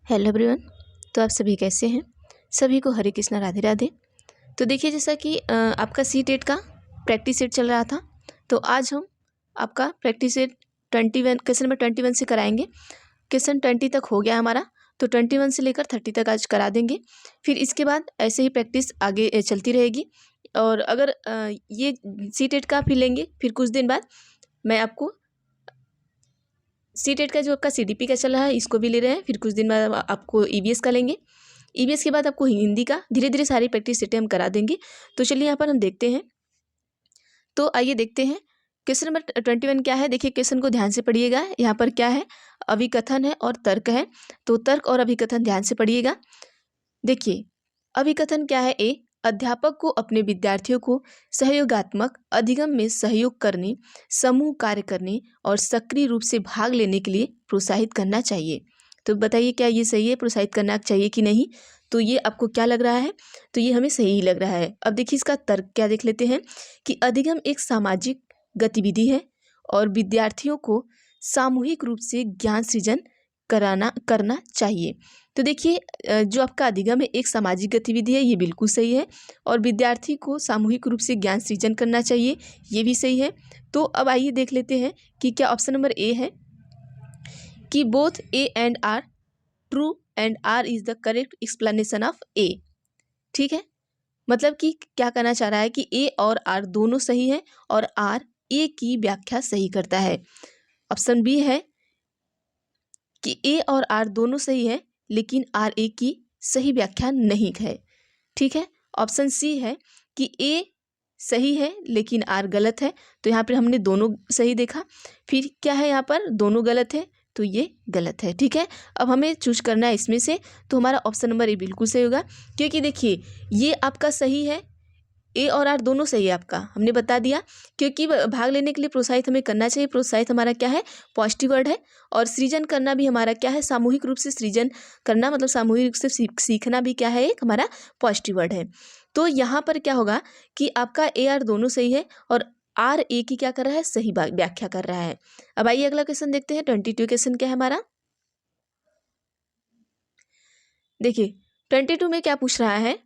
Hello everyone. तो आप सभी कैसे हैं? सभी को हरे कृष्णा राधे राधे। तो देखिए, जैसा कि आपका सी टेट का प्रैक्टिस सेट चल रहा था, तो आज हम आपका प्रैक्टिस सेट 21 क्वेश्चन नंबर 21 से कराएंगे। क्वेश्चन 20 तक हो गया हमारा, तो 21 से लेकर 30 तक आज करा देंगे। फिर इसके बाद ऐसे ही प्रैक्टिस आगे चलती रहेगी। और अगर ये सी टेट का फिर लेंगे, फिर कुछ दिन बाद मैं आपको सी टेट का जो आपका CDP का चल रहा है इसको भी ले रहे हैं। फिर कुछ दिन बाद आपको EVS का लेंगे। EVS के बाद आपको हिंदी का धीरे धीरे सारी प्रैक्टिस सेटें हम करा देंगे। तो चलिए यहाँ पर हम देखते हैं। तो आइए देखते हैं क्वेश्चन नंबर 21 क्या है। देखिए, क्वेश्चन को ध्यान से पढ़िएगा। यहाँ पर क्या है, अभिकथन है और तर्क है। तो तर्क और अभिकथन ध्यान से पढ़िएगा। देखिए, अभिकथन क्या है। ए, अध्यापक को अपने विद्यार्थियों को सहयोगात्मक अधिगम में सहयोग करने, समूह कार्य करने और सक्रिय रूप से भाग लेने के लिए प्रोत्साहित करना चाहिए। तो बताइए, क्या ये सही है? प्रोत्साहित करना चाहिए कि नहीं? तो ये आपको क्या लग रहा है? तो ये हमें सही ही लग रहा है। अब देखिए, इसका तर्क क्या देख लेते हैं कि अधिगम एक सामाजिक गतिविधि है और विद्यार्थियों को सामूहिक रूप से ज्ञान सृजन करना चाहिए। तो देखिए, जो आपका अधिगम है एक सामाजिक गतिविधि है, ये बिल्कुल सही है। और विद्यार्थी को सामूहिक रूप से ज्ञान सृजन करना चाहिए, ये भी सही है। तो अब आइए देख लेते हैं कि क्या ऑप्शन नंबर ए है कि both A and R true and R is the correct explanation of A. ठीक है, मतलब कि क्या कहना चाह रहा है कि ए और आर दोनों सही है और आर ए की व्याख्या सही करता है। ऑप्शन बी है कि ए और आर दोनों सही है लेकिन आर ए की सही व्याख्या नहीं है। ठीक है, ऑप्शन सी है कि ए सही है लेकिन आर गलत है। तो यहाँ पर हमने दोनों सही देखा। फिर क्या है, यहाँ पर दोनों गलत है, तो ये गलत है। ठीक है, अब हमें चूज करना है इसमें से। तो हमारा ऑप्शन नंबर ए बिल्कुल सही होगा, क्योंकि देखिए ये आपका सही है, ए और आर दोनों सही है आपका, हमने बता दिया। क्योंकि भाग लेने के लिए प्रोत्साहित हमें करना चाहिए। प्रोत्साहित हमारा क्या है, पॉजिटिव वर्ड है। और सृजन करना भी हमारा क्या है, सामूहिक रूप से सृजन करना, मतलब सामूहिक रूप से सीखना भी क्या है, एक हमारा पॉजिटिव वर्ड है। तो यहाँ पर क्या होगा कि आपका ए आर दोनों सही है और आर ए की क्या कर रहा है, सही व्याख्या कर रहा है। अब आइए अगला क्वेश्चन देखते हैं। 22 क्वेश्चन क्या है हमारा। देखिए, 22 में क्या पूछ रहा है,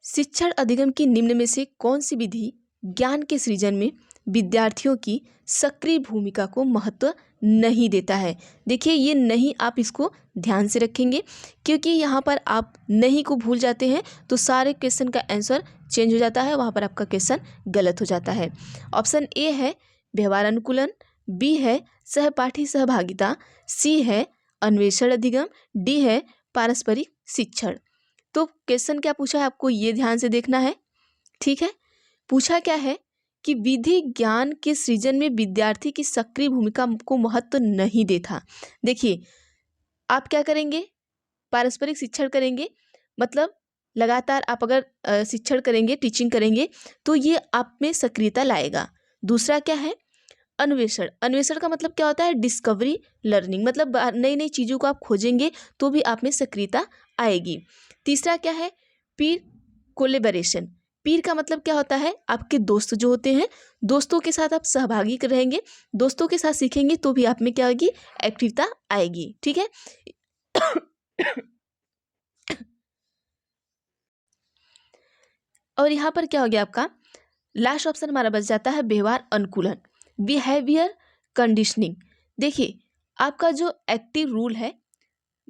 शिक्षण अधिगम की निम्न में से कौन सी विधि ज्ञान के सृजन में विद्यार्थियों की सक्रिय भूमिका को महत्व नहीं देता है। देखिए, ये नहीं आप इसको ध्यान से रखेंगे, क्योंकि यहाँ पर आप नहीं को भूल जाते हैं तो सारे क्वेश्चन का आंसर चेंज हो जाता है, वहाँ पर आपका क्वेश्चन गलत हो जाता है। ऑप्शन ए है व्यवहार अनुकूलन, बी है सहपाठी सहभागिता, सी है अन्वेषण अधिगम, डी है पारस्परिक शिक्षण। तो क्वेश्चन क्या पूछा है आपको, ये ध्यान से देखना है। ठीक है, पूछा क्या है कि विधि ज्ञान के सृजन में विद्यार्थी की सक्रिय भूमिका को महत्व नहीं देता। देखिए, आप क्या करेंगे, पारस्परिक शिक्षण करेंगे, मतलब लगातार आप अगर शिक्षण करेंगे, टीचिंग करेंगे, तो ये आप में सक्रियता लाएगा। दूसरा क्या है, अन्वेषण। अन्वेषण का मतलब क्या होता है, डिस्कवरी लर्निंग, मतलब नई नई चीज़ों को आप खोजेंगे तो भी आप में सक्रियता आएगी। तीसरा क्या है, पीर कोलेबरेशन। पीर का मतलब क्या होता है, आपके दोस्त जो होते हैं, दोस्तों के साथ आप सहभागी रहेंगे, दोस्तों के साथ सीखेंगे तो भी आप में क्या होगी, एक्टिवता आएगी। ठीक है और यहाँ पर क्या हो गया, आपका लास्ट ऑप्शन हमारा बच जाता है व्यवहार अनुकूलन, बिहेवियर कंडीशनिंग। देखिए, आपका जो एक्टिव रूल है,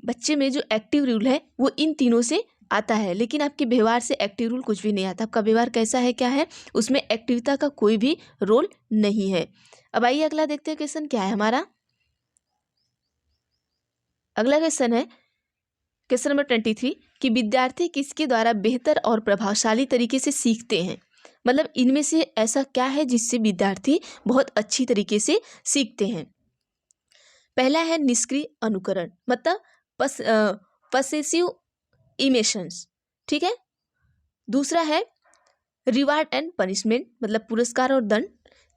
बच्चे में जो एक्टिव रूल है वो इन तीनों से आता है, लेकिन आपके व्यवहार से एक्टिव रूल कुछ भी नहीं आता। आपका व्यवहार कैसा है, क्या है, उसमें एक्टिविता का कोई भी रोल नहीं है। अब आइए अगला देखते हैं क्वेश्चन क्या है हमारा। अगला क्वेश्चन है क्वेश्चन नंबर 23 कि विद्यार्थी किसके द्वारा बेहतर और प्रभावशाली तरीके से सीखते हैं। मतलब इनमें से ऐसा क्या है जिससे विद्यार्थी बहुत अच्छी तरीके से सीखते हैं। पहला है निष्क्रिय अनुकरण, मतलब पसेसिव इमेशंस। ठीक है, दूसरा है रिवार्ड एंड पनिशमेंट, मतलब पुरस्कार और दंड।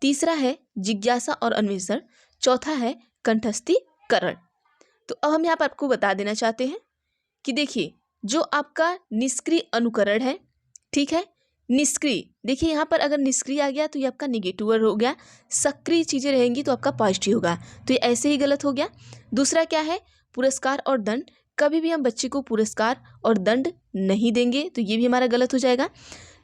तीसरा है जिज्ञासा और अन्वेषण। चौथा है कंठस्थीकरण। तो अब हम यहाँ पर आपको बता देना चाहते हैं कि देखिए, जो आपका निष्क्रिय अनुकरण है, ठीक है, निष्क्रिय, देखिए यहाँ पर अगर निष्क्रिय आ गया तो ये आपका निगेटिव वर्ड हो गया, सक्रिय चीज़ें रहेंगी तो आपका पॉजिटिव होगा, तो ये ऐसे ही गलत हो गया। दूसरा क्या है, पुरस्कार और दंड, कभी भी हम बच्चे को पुरस्कार और दंड नहीं देंगे, तो ये भी हमारा गलत हो जाएगा।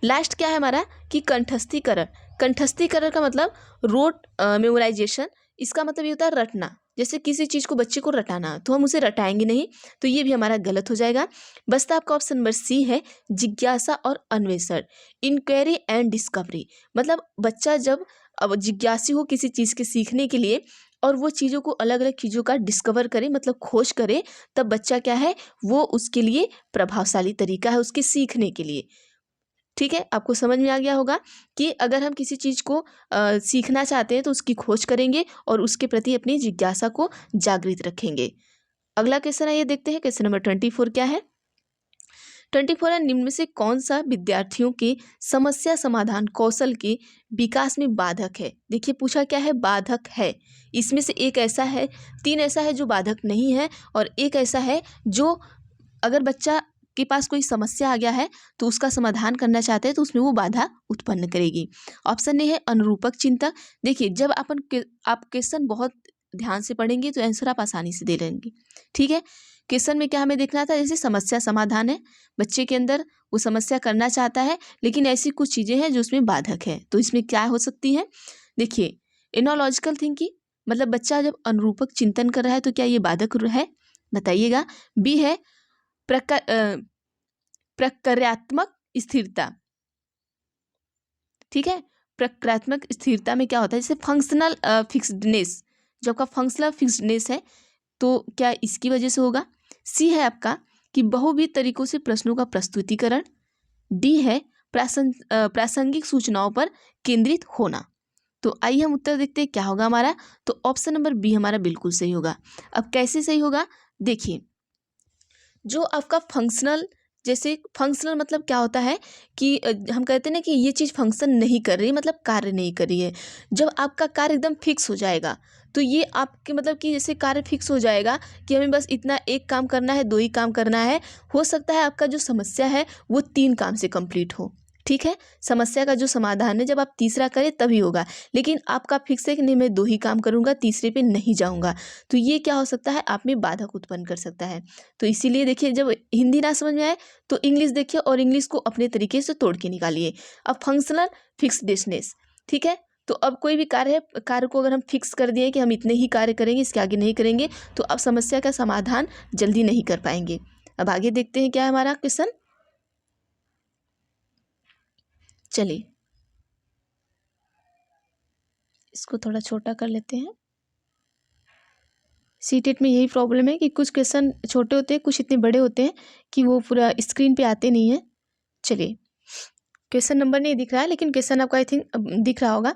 लास्ट क्या है हमारा कि कंठस्थीकरण, कंठस्थीकरण का मतलब रोट मेमोराइजेशन, इसका मतलब ये होता है रटना, जैसे किसी चीज़ को बच्चे को रटाना, तो हम उसे रटाएंगे नहीं, तो ये भी हमारा गलत हो जाएगा। बसता आपका ऑप्शन नंबर सी है, जिज्ञासा और अन्वेषण, इंक्वायरी एंड डिस्कवरी, मतलब बच्चा जब अब जिज्ञासी हो किसी चीज़ के सीखने के लिए और वो चीज़ों को अलग अलग चीज़ों का डिस्कवर करे, मतलब खोज करे, तब बच्चा क्या है, वो उसके लिए प्रभावशाली तरीका है उसके सीखने के लिए। ठीक है, आपको समझ में आ गया होगा कि अगर हम किसी चीज़ को सीखना चाहते हैं तो उसकी खोज करेंगे और उसके प्रति अपनी जिज्ञासा को जागृत रखेंगे। अगला क्वेश्चन है, ये देखते हैं क्वेश्चन नंबर 24 क्या है। 24 है, निम्न में से कौन सा विद्यार्थियों के समस्या समाधान कौशल के विकास में बाधक है। देखिए पूछा क्या है, बाधक है, इसमें से एक ऐसा है, 3 ऐसा है जो बाधक नहीं है और एक ऐसा है जो अगर बच्चा के पास कोई समस्या आ गया है तो उसका समाधान करना चाहते हैं तो उसमें वो बाधा उत्पन्न करेगी। ऑप्शन ए है अनुरूपक चिंतक, देखिए जब आप क्वेश्चन बहुत ध्यान से पढ़ेंगे तो आंसर आप आसानी से दे लेंगे। ठीक है, क्वेश्चन में क्या हमें देखना था, जैसे समस्या समाधान है, बच्चे के अंदर वो समस्या करना चाहता है लेकिन ऐसी कुछ चीज़ें हैं जो उसमें बाधक है, तो इसमें क्या हो सकती है। देखिए एनोलॉजिकल थिंकिंग, मतलब बच्चा जब अनुरूपक चिंतन कर रहा है तो क्या ये बाधक है, बताइएगा। बी है प्रक्रियात्मक स्थिरता, ठीक है, प्रक्रियात्मक स्थिरता में क्या होता है, जैसे फंक्शनल फिक्स्डनेस, जो आपका फंक्शनल फिक्स्डनेस है तो क्या इसकी वजह से होगा। सी है आपका कि बहुविध तरीकों से प्रश्नों का प्रस्तुतिकरण। डी है प्रासंगिक सूचनाओं पर केंद्रित होना। तो आइए हम उत्तर देखते हैं क्या होगा हमारा, तो ऑप्शन नंबर बी हमारा बिल्कुल सही होगा। अब कैसे सही होगा, देखिए जो आपका फंक्शनल, जैसे फंक्शनल मतलब क्या होता है कि हम कहते हैं ना कि ये चीज़ फंक्शन नहीं कर रही, मतलब कार्य नहीं कर रही है। जब आपका कार्य एकदम फिक्स हो जाएगा तो ये आपके मतलब कि जैसे कार्य फिक्स हो जाएगा कि हमें बस इतना एक काम करना है, 2 ही काम करना है, हो सकता है आपका जो समस्या है वो 3 काम से कंप्लीट हो। ठीक है, समस्या का जो समाधान है जब आप तीसरा करें तभी होगा, लेकिन आपका फिक्स है कि नहीं मैं 2 ही काम करूँगा, तीसरे पे नहीं जाऊँगा, तो ये क्या हो सकता है, आप में बाधक उत्पन्न कर सकता है। तो इसीलिए देखिए जब हिंदी ना समझ में आए तो इंग्लिश देखिए और इंग्लिश को अपने तरीके से तोड़ के निकालिए। अब फंक्शनल फिक्स्डनेस, ठीक है, तो अब कोई भी कार्य है, कार्य को अगर हम फिक्स कर दिए कि हम इतने ही कार्य करेंगे, इसके आगे नहीं करेंगे, तो अब समस्या का समाधान जल्दी नहीं कर पाएंगे। अब आगे देखते हैं क्या है हमारा क्वेश्चन, चलिए इसको थोड़ा छोटा कर लेते हैं। सीटेट में यही प्रॉब्लम है कि कुछ क्वेश्चन छोटे होते हैं, कुछ इतने बड़े होते हैं कि वो पूरा स्क्रीन पे आते नहीं हैं। चलिए क्वेश्चन नंबर नहीं दिख रहा है लेकिन क्वेश्चन आपको आई थिंक दिख रहा होगा,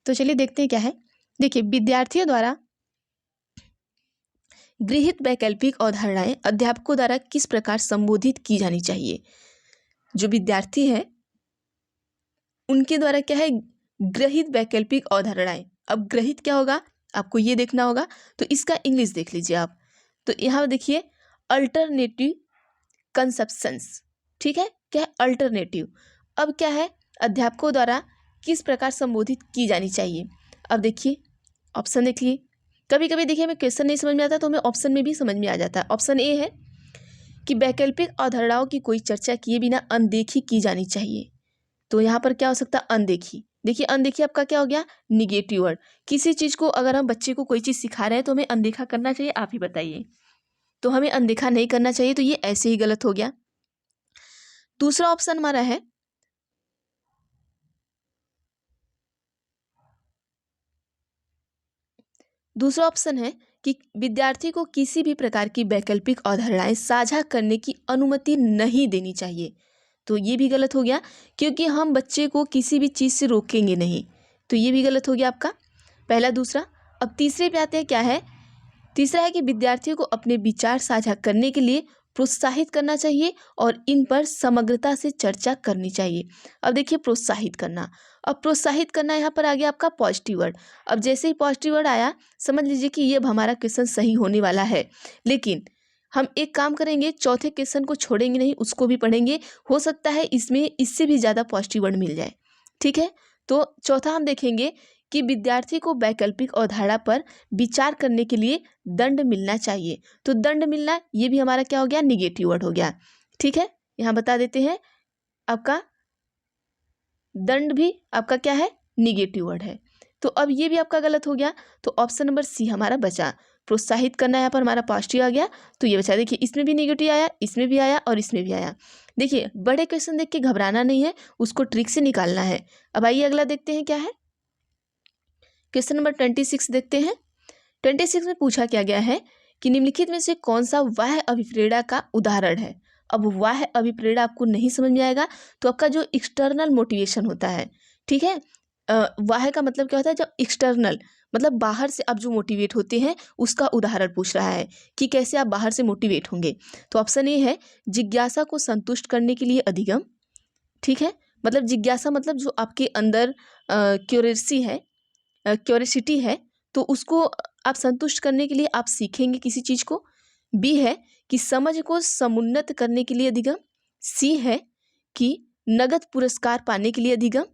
तो चलिए देखते हैं क्या है। देखिए विद्यार्थियों द्वारा गृहीत वैकल्पिक अवधारणाएं अध्यापकों द्वारा किस प्रकार संबोधित की जानी चाहिए। जो विद्यार्थी है उनके द्वारा क्या है, ग्रहित वैकल्पिक अवधारणाएं। अब ग्रहित क्या होगा आपको ये देखना होगा, तो इसका इंग्लिश देख लीजिए आप। तो यहाँ देखिए अल्टरनेटिव कंसेप्शंस, ठीक है, क्या है अल्टरनेटिव। अब क्या है, अध्यापकों द्वारा किस प्रकार संबोधित की जानी चाहिए। अब देखिए ऑप्शन देखिए, कभी कभी देखिए हमें क्वेश्चन नहीं समझ में आता तो हमें ऑप्शन में भी समझ में आ जाता है। ऑप्शन ए है कि वैकल्पिक अवधारणाओं की कोई चर्चा किए बिना अनदेखी की जानी चाहिए। तो यहाँ पर क्या हो सकता है, अनदेखी। देखिए अनदेखी आपका क्या हो गया, निगेटिव वर्ड। किसी चीज़ को अगर हम बच्चे को कोई चीज़ सिखा रहे हैं तो हमें अनदेखा करना चाहिए, आप ही बताइए। तो हमें अनदेखा नहीं करना चाहिए, तो ये ऐसे ही गलत हो गया। दूसरा ऑप्शन हमारा है दूसरा ऑप्शन है कि विद्यार्थी को किसी भी प्रकार की वैकल्पिक अवधारणाएं साझा करने की अनुमति नहीं देनी चाहिए। तो ये भी गलत हो गया क्योंकि हम बच्चे को किसी भी चीज़ से रोकेंगे नहीं, तो ये भी गलत हो गया आपका पहला दूसरा। अब तीसरे पे आते हैं, क्या है, तीसरा है कि विद्यार्थियों को अपने विचार साझा करने के लिए प्रोत्साहित करना चाहिए और इन पर समग्रता से चर्चा करनी चाहिए। अब देखिए प्रोत्साहित करना, अब प्रोत्साहित करना यहाँ पर आ गया आपका पॉजिटिव वर्ड। अब जैसे ही पॉजिटिव वर्ड आया समझ लीजिए कि ये अब हमारा क्वेश्चन सही होने वाला है, लेकिन हम एक काम करेंगे, चौथे क्वेश्चन को छोड़ेंगे नहीं, उसको भी पढ़ेंगे। हो सकता है इसमें इससे भी ज़्यादा पॉजिटिव वर्ड मिल जाए। ठीक है, तो चौथा हम देखेंगे कि विद्यार्थी को वैकल्पिक अवधारणा पर विचार करने के लिए दंड मिलना चाहिए। तो दंड मिलना, ये भी हमारा क्या हो गया, निगेटिव वर्ड हो गया। ठीक है, यहाँ बता देते हैं, आपका दंड भी आपका क्या है, निगेटिव वर्ड है। तो अब ये भी आपका गलत हो गया, तो ऑप्शन नंबर सी हमारा बचा। प्रोत्साहित करना यहाँ पर हमारा पॉजिटिव आ गया, तो ये बचा। देखिए इसमें भी निगेटिव आया, इसमें भी आया और इसमें भी आया। देखिए बड़े क्वेश्चन देख के घबराना नहीं है, उसको ट्रिक से निकालना है। अब आइए अगला देखते हैं क्या है, क्वेश्चन नंबर 26 देखते हैं। 26 में पूछा क्या गया है कि निम्नलिखित में से कौन सा वाह्य अभिप्रेरणा का उदाहरण है। अब वाह्य अभिप्रेरणा आपको नहीं समझ में आएगा, तो आपका जो एक्सटर्नल मोटिवेशन होता है, ठीक है, वाह्य का मतलब क्या होता है, जब एक्सटर्नल मतलब बाहर से आप जो मोटिवेट होते हैं, उसका उदाहरण पूछ रहा है कि कैसे आप बाहर से मोटिवेट होंगे। तो ऑप्शन ए है, जिज्ञासा को संतुष्ट करने के लिए अधिगम। ठीक है, मतलब जिज्ञासा मतलब जो आपके अंदर क्यूरियोसिटी है, तो उसको आप संतुष्ट करने के लिए आप सीखेंगे किसी चीज़ को। बी है कि समझ को समुन्नत करने के लिए अधिगम। सी है कि नगद पुरस्कार पाने के लिए अधिगम।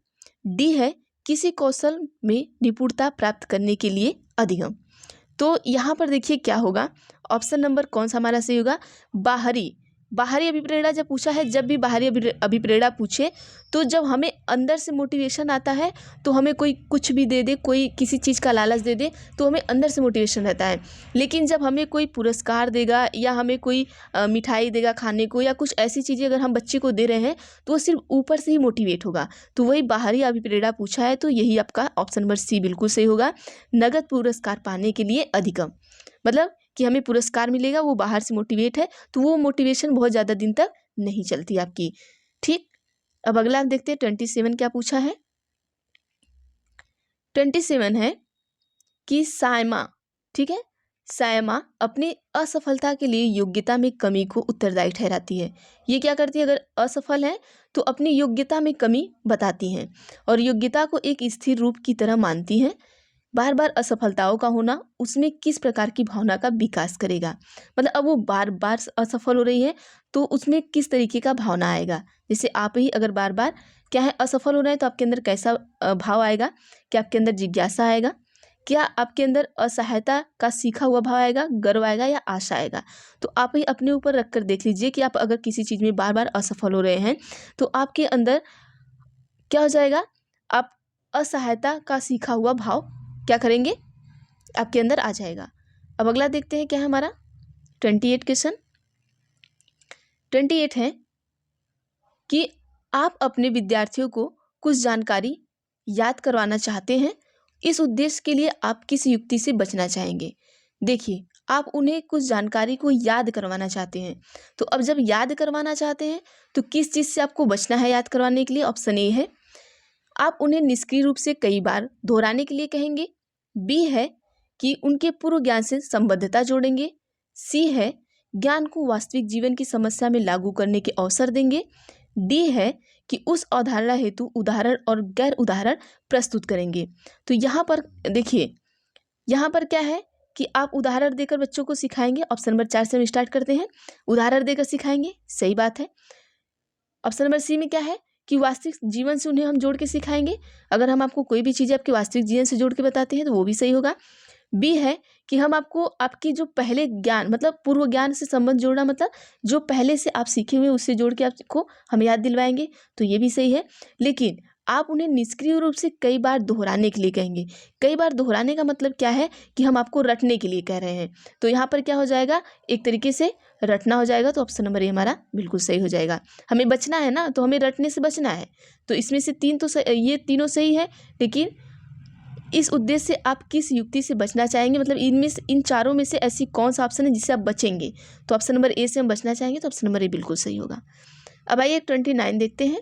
डी है किसी कौशल में निपुणता प्राप्त करने के लिए अधिगम। तो यहाँ पर देखिए क्या होगा, ऑप्शन नंबर कौन सा हमारा सही होगा, बाहरी अभिप्रेरणा जब पूछा है, जब भी बाहरी अभिप्रेरणा पूछे, तो जब हमें अंदर से मोटिवेशन आता है, तो हमें कोई कुछ भी दे दे, कोई किसी चीज़ का लालच दे दे, तो हमें अंदर से मोटिवेशन रहता है। लेकिन जब हमें कोई पुरस्कार देगा या हमें कोई मिठाई देगा खाने को, या कुछ ऐसी चीज़ें अगर हम बच्चे को दे रहे हैं, तो वो सिर्फ ऊपर से ही मोटिवेट होगा। तो वही बाहरी अभिप्रेरणा पूछा है, तो यही आपका ऑप्शन नंबर सी बिल्कुल सही होगा। नगद पुरस्कार पाने के लिए अधिगम, मतलब कि हमें पुरस्कार मिलेगा, वो बाहर से मोटिवेट है, तो वो मोटिवेशन बहुत ज़्यादा दिन तक नहीं चलती आपकी। ठीक, अब अगला आप देखते हैं 27 क्या पूछा है। 27 है कि सायमा, ठीक है, सायमा अपनी असफलता के लिए योग्यता में कमी को उत्तरदायी ठहराती है। ये क्या करती है, अगर असफल है तो अपनी योग्यता में कमी बताती हैं और योग्यता को एक स्थिर रूप की तरह मानती हैं। बार बार असफलताओं का होना उसमें किस प्रकार की भावना का विकास करेगा, मतलब अब वो बार बार असफल हो रही है, तो उसमें किस तरीके का भावना आएगा। जैसे आप ही अगर बार बार क्या है असफल हो रहे हैं, तो आपके अंदर कैसा भाव आएगा, क्या आपके अंदर जिज्ञासा आएगा, क्या आपके अंदर असहायता का सीखा हुआ भाव आएगा, गर्व आएगा या आशा आएगा। तो आप ही अपने ऊपर रख कर देख लीजिए कि आप अगर किसी चीज़ में बार बार असफल हो रहे हैं, तो आपके अंदर क्या हो जाएगा, आप असहायता का सीखा हुआ भाव क्या करेंगे, आपके अंदर आ जाएगा। अब अगला देखते हैं क्या है हमारा 28 क्वेश्चन। 28 है कि आप अपने विद्यार्थियों को कुछ जानकारी याद करवाना चाहते हैं, इस उद्देश्य के लिए आप किस युक्ति से बचना चाहेंगे। देखिए आप उन्हें कुछ जानकारी को याद करवाना चाहते हैं, तो अब जब याद करवाना चाहते हैं तो किस चीज़ से आपको बचना है याद करवाने के लिए। ऑप्शन ए है, आप उन्हें निष्क्रिय रूप से कई बार दोहराने के लिए कहेंगे। बी है कि उनके पूर्व ज्ञान से संबद्धता जोड़ेंगे। सी है ज्ञान को वास्तविक जीवन की समस्या में लागू करने के अवसर देंगे। डी है कि उस अवधारणा हेतु उदाहरण और गैर उदाहरण प्रस्तुत करेंगे। तो यहाँ पर देखिए, यहाँ पर क्या है कि आप उदाहरण देकर बच्चों को सिखाएंगे। ऑप्शन नंबर 4 से हम स्टार्ट करते हैं, उदाहरण देकर सिखाएंगे, सही बात है। ऑप्शन नंबर सी में क्या है कि वास्तविक जीवन से उन्हें हम जोड़ के सिखाएंगे। अगर हम आपको कोई भी चीज़ आपके वास्तविक जीवन से जोड़ के बताते हैं तो वो भी सही होगा। बी है कि हम आपको आपकी जो पहले ज्ञान मतलब पूर्व ज्ञान से संबंध जोड़ना, मतलब जो पहले से आप सीखे हुए उससे जोड़ के आपको हम याद दिलवाएंगे, तो ये भी सही है। लेकिन आप उन्हें निष्क्रिय रूप से कई बार दोहराने के लिए कहेंगे। कई बार दोहराने का मतलब क्या है कि हम आपको रटने के लिए कह रहे हैं, तो यहाँ पर क्या हो जाएगा, एक तरीके से रटना हो जाएगा। तो ऑप्शन नंबर ए हमारा बिल्कुल सही हो जाएगा। हमें बचना है ना, तो हमें रटने से बचना है। तो इसमें से ये तीनों सही है, लेकिन इस उद्देश्य से आप किस युक्ति से बचना चाहेंगे, मतलब इनमें से इन चारों में से ऐसी कौन सा ऑप्शन है जिससे आप बचेंगे। तो ऑप्शन नंबर ए से हम बचना चाहेंगे, तो ऑप्शन नंबर ए बिल्कुल सही होगा। अब आइए 29 देखते हैं।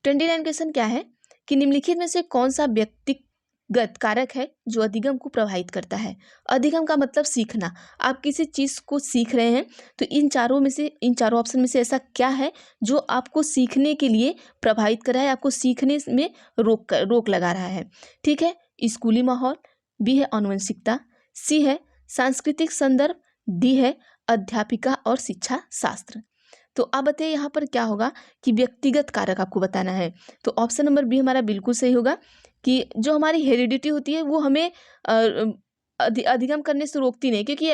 29 क्वेश्चन क्या है कि निम्नलिखित में से कौन सा व्यक्तिगत कारक है जो अधिगम को प्रभावित करता है। अधिगम का मतलब सीखना, आप किसी चीज़ को सीख रहे हैं, तो इन चारों ऑप्शन में से ऐसा क्या है जो आपको सीखने के लिए प्रभावित कर रहा है, आपको सीखने में रोक लगा रहा है। ठीक है, स्कूली माहौल। बी है आनुवंशिकता। सी है सांस्कृतिक संदर्भ। डी है अध्यापिका और शिक्षा शास्त्र। तो आप बताइए यहाँ पर क्या होगा कि व्यक्तिगत कारक आपको बताना है। तो ऑप्शन नंबर बी हमारा बिल्कुल सही होगा कि जो हमारी हेरिडिटी होती है वो हमें अधिगम करने से रोकती नहीं, क्योंकि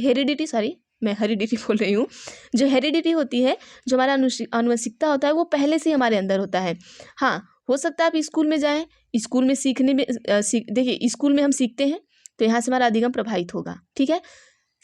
हेरिडिटी, सॉरी मैं हेरिडिटी बोल रही हूँ, जो हेरिडिटी होती है, जो हमारा आनुवंशिकता होता है, वो पहले से ही हमारे अंदर होता है। हाँ, हो सकता है आप स्कूल में जाएं, स्कूल में सीखने में देखिए स्कूल में हम सीखते हैं तो यहाँ से हमारा अधिगम प्रभावित होगा, ठीक है।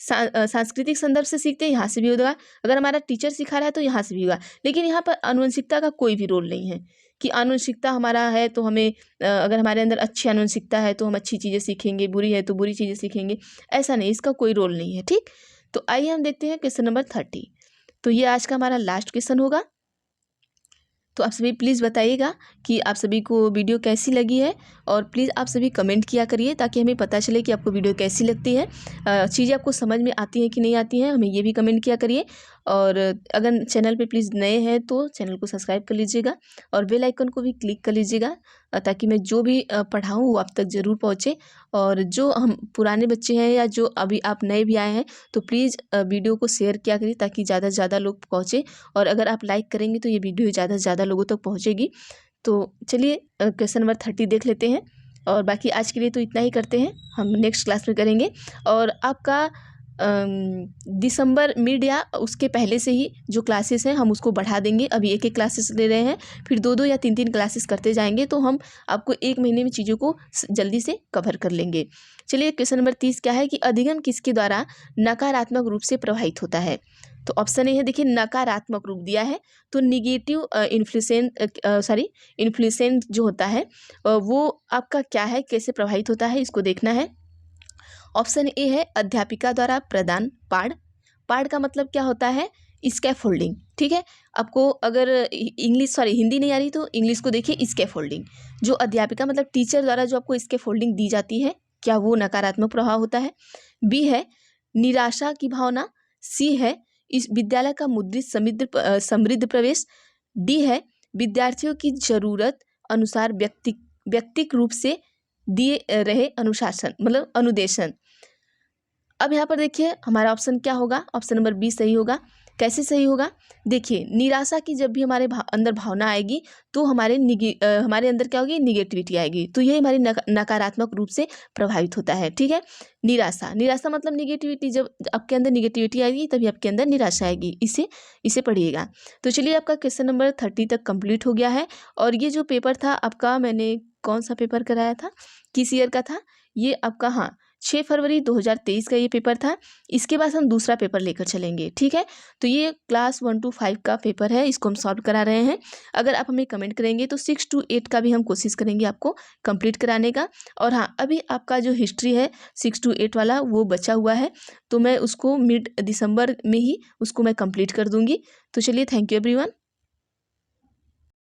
सांस्कृतिक संदर्भ से सीखते हैं, यहाँ से भी होगा। अगर हमारा टीचर सिखा रहा है तो यहाँ से भी होगा। लेकिन यहाँ पर आनुवंशिकता का कोई भी रोल नहीं है कि आनुवंशिकता हमारा है तो हमें अगर हमारे अंदर अच्छी आनुवंशिकता है तो हम अच्छी चीज़ें सीखेंगे, बुरी है तो बुरी चीज़ें सीखेंगे, ऐसा नहीं, इसका कोई रोल नहीं है, ठीक। तो आइए हम देखते हैं क्वेश्चन नंबर 30। तो ये आज का हमारा लास्ट क्वेश्चन होगा। तो आप सभी प्लीज़ बताइएगा कि आप सभी को वीडियो कैसी लगी है, और प्लीज़ आप सभी कमेंट किया करिए ताकि हमें पता चले कि आपको वीडियो कैसी लगती है, चीज़ें आपको समझ में आती हैं कि नहीं आती हैं, हमें ये भी कमेंट किया करिए। और अगर चैनल पे प्लीज़ नए हैं तो चैनल को सब्सक्राइब कर लीजिएगा और बेल आइकन को भी क्लिक कर लीजिएगा, ताकि मैं जो भी पढ़ाऊँ वो आप तक ज़रूर पहुँचे। और जो हम पुराने बच्चे हैं या जो अभी आप नए भी आए हैं तो प्लीज़ वीडियो को शेयर किया करिए ताकि ज़्यादा से ज़्यादा लोग पहुँचे, और अगर आप लाइक करेंगे तो ये वीडियो ज़्यादा से ज़्यादा लोगों तक पहुँचेगी। तो चलिए क्वेश्चन नंबर 30 देख लेते हैं, और बाकी आज के लिए तो इतना ही करते हैं, हम नेक्स्ट क्लास में करेंगे। और आपका दिसंबर मिड या उसके पहले से ही जो क्लासेस हैं हम उसको बढ़ा देंगे। अभी एक एक क्लासेस ले रहे हैं, फिर 2-2 या 3-3 क्लासेस करते जाएंगे, तो हम आपको 1 महीने में चीज़ों को जल्दी से कवर कर लेंगे। चलिए क्वेश्चन नंबर 30 क्या है कि अधिगम किसके द्वारा नकारात्मक रूप से प्रभावित होता है। तो ऑप्शन ए है, देखिए नकारात्मक रूप दिया है तो निगेटिव इन्फ्लुएंस जो होता है वो आपका क्या है, कैसे प्रभावित होता है, इसको देखना है। ऑप्शन ए है अध्यापिका द्वारा प्रदान पाठ का मतलब क्या होता है, स्कैफोल्डिंग, ठीक है। आपको अगर हिंदी नहीं आ रही तो इंग्लिश को देखिए, स्कैफोल्डिंग। जो अध्यापिका मतलब टीचर द्वारा जो आपको स्कैफोल्डिंग दी जाती है, क्या वो नकारात्मक प्रभाव होता है। बी है निराशा की भावना। सी है इस विद्यालय का मुद्रित समृद्ध प्रवेश। डी है विद्यार्थियों की जरूरत अनुसार व्यक्तिक रूप से दिए रहे अनुशासन मतलब अनुदेशन। अब यहाँ पर देखिए हमारा ऑप्शन क्या होगा, ऑप्शन नंबर बी सही होगा। कैसे सही होगा, देखिए निराशा की जब भी हमारे अंदर भावना आएगी तो हमारे अंदर क्या होगी, निगेटिविटी आएगी, तो ये हमारी नकारात्मक रूप से प्रभावित होता है, ठीक है। निराशा मतलब निगेटिविटी, जब आपके अंदर निगेटिविटी आएगी तभी आपके अंदर निराशा आएगी, इसे पढ़िएगा। तो चलिए आपका क्वेश्चन नंबर 30 तक कंप्लीट हो गया है। और ये जो पेपर था आपका, मैंने कौन सा पेपर कराया था, किस ईयर का था ये आपका, हाँ 6 फरवरी 2023 का ये पेपर था। इसके बाद हम दूसरा पेपर लेकर चलेंगे, ठीक है। तो ये क्लास 1 to 5 का पेपर है, इसको हम सॉल्व करा रहे हैं। अगर आप हमें कमेंट करेंगे तो 6 to 8 का भी हम कोशिश करेंगे आपको कंप्लीट कराने का। और हाँ, अभी आपका जो हिस्ट्री है 6 to 8 वाला वो बचा हुआ है, तो मैं उसको मिड दिसंबर में ही उसको मैं कंप्लीट कर दूँगी। तो चलिए, थैंक यू एवरीवन।